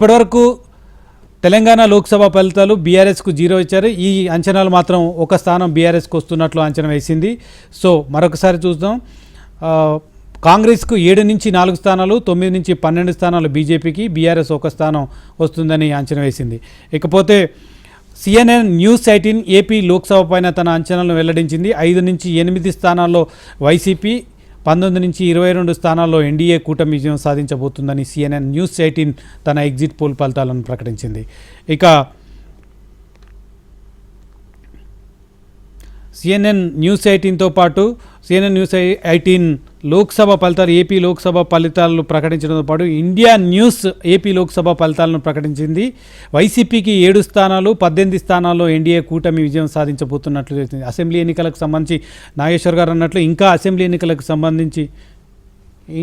ఇప్పటివరకు తెలంగాణ లోక్సభ ఫలితాలు బీఆర్ఎస్కు 0 ఇచ్చారు. ఈ అంచనాలు మాత్రం ఒక స్థానం బీఆర్ఎస్కు వస్తున్నట్లు అంచనా వేసింది. సో మరొకసారి చూద్దాం. కాంగ్రెస్కు 7 నుంచి 4 స్థానాలు, 9 నుంచి 12 స్థానాలు బీజేపీకి, బీఆర్ఎస్ ఒక స్థానం వస్తుందని అంచనా వేసింది. ఇకపోతే CNN న్యూస్ 18 ఏపీ లోక్సభ పైన తన అంచనాలను వెల్లడించింది. 5 నుంచి 8 స్థానాల్లో వైసీపీ, 19 నుంచి 22 స్థానాల్లో ఎన్డీఏ కూటమి విజయం సాధించబోతుందని CNN న్యూస్ 18 తన ఎగ్జిట్ పోల్ ఫలితాలను ప్రకటించింది. ఇక CNN న్యూస్ 18తో పాటు CNN న్యూస్ 18 లోక్సభ ఫలితాలు, ఏపీ లోక్సభ ఫలితాలను ప్రకటించడంతో పాటు ఇండియా న్యూస్ ఏపీ లోక్సభ ఫలితాలను ప్రకటించింది. వైసీపీకి 7 స్థానాలు, 18 స్థానాల్లో ఎన్డీఏ కూటమి విజయం సాధించబోతున్నట్లు తెలిసింది. అసెంబ్లీ ఎన్నికలకు సంబంధించి నాగేశ్వర్ గారు అన్నట్లు ఇంకా అసెంబ్లీ ఎన్నికలకు సంబంధించి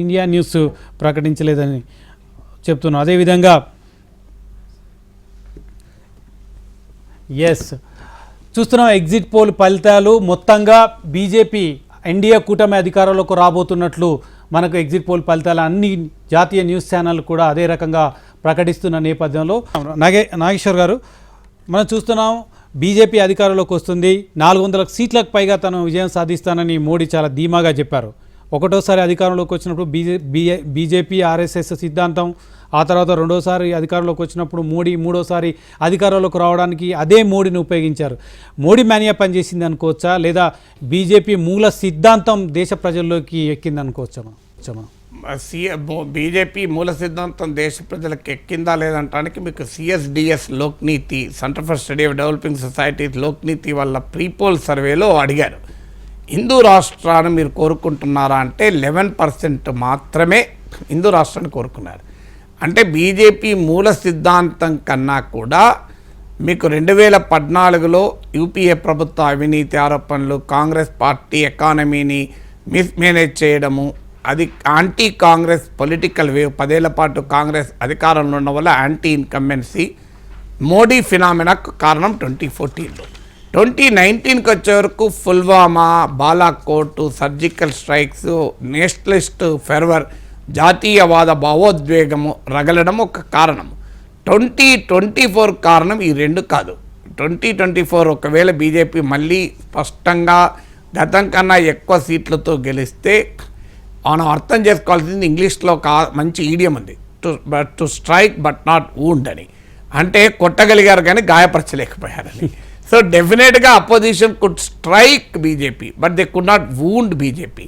ఇండియా న్యూస్ ప్రకటించలేదని చెప్తున్నాం. అదేవిధంగా చూస్తున్నాం ఎగ్జిట్ పోల్ ఫలితాలు. మొత్తంగా బీజేపీ ఎన్డీఏ కూటమి అధికారంలోకి రాబోతున్నట్లు మనకు ఎగ్జిట్ పోల్ ఫలితాలు అన్ని జాతీయ న్యూస్ ఛానళ్ళు కూడా అదే రకంగా ప్రకటిస్తున్న నేపథ్యంలో నాగేశ్వర్ గారు మనం చూస్తున్నాం బీజేపీ అధికారంలోకి వస్తుంది. 400 సీట్లకు పైగా తను విజయం సాధిస్తానని మోడీ చాలా ధీమాగా చెప్పారు. ఒకటోసారి అధికారంలోకి వచ్చినప్పుడు బీజేపీ ఆర్ఎస్ఎస్ సిద్ధాంతం, ఆ తర్వాత రెండోసారి అధికారంలోకి వచ్చినప్పుడు మోడీ మూడోసారి అధికారంలోకి రావడానికి అదే మోడీని ఉపయోగించారు. మోడీ మేనియా పనిచేసింది అనుకోవచ్చా, లేదా బీజేపీ మూల సిద్ధాంతం దేశ ప్రజల్లోకి ఎక్కింది అనుకోవచ్చా? బీజేపీ మూల సిద్ధాంతం దేశ ప్రజలకు ఎక్కిందా లేదంటానికి మీకు CSDS Lokniti, centre for study of developing societies Lokniti వల్ల ప్రీపోల్ సర్వేలో అడిగారు, హిందూ రాష్ట్రాన్ని మీరు కోరుకుంటున్నారా అంటే 11% మాత్రమే హిందూ రాష్ట్రాన్ని కోరుకున్నారు. అంటే బీజేపీ మూల సిద్ధాంతం కన్నా కూడా మీకు 2014లో యూపీఏ ప్రభుత్వ అవినీతి ఆరోపణలు, కాంగ్రెస్ పార్టీ ఎకానమీని మిస్మేనేజ్ చేయడము, అది యాంటీ కాంగ్రెస్ పొలిటికల్ వేవ్, 10 ఏళ్ల పాటు కాంగ్రెస్ అధికారంలో ఉండడం వల్ల యాంటీ ఇన్కంబెన్సీ, మోడీ ఫినామినాకు కారణం 2014లో. 2019కి వచ్చే వరకు Pulwama, Balakot, surgical strikes, Nationalist fervour, జాతీయవాద భావోద్వేగము రగలడం ఒక కారణం. 2024 కారణం ఈ రెండు కాదు. 2024 ఒకవేళ బీజేపీ మళ్ళీ స్పష్టంగా గతం కన్నా ఎక్కువ సీట్లతో గెలిస్తే మనం అర్థం చేసుకోవాల్సింది, ఇంగ్లీష్లో మంచి ఈడియం ఉంది, to strike but not wound అని. అంటే కొట్టగలిగారు కానీ గాయపరచలేకపోయారని. సో డెఫినెట్గా opposition could strike BJP but they could not wound BJP.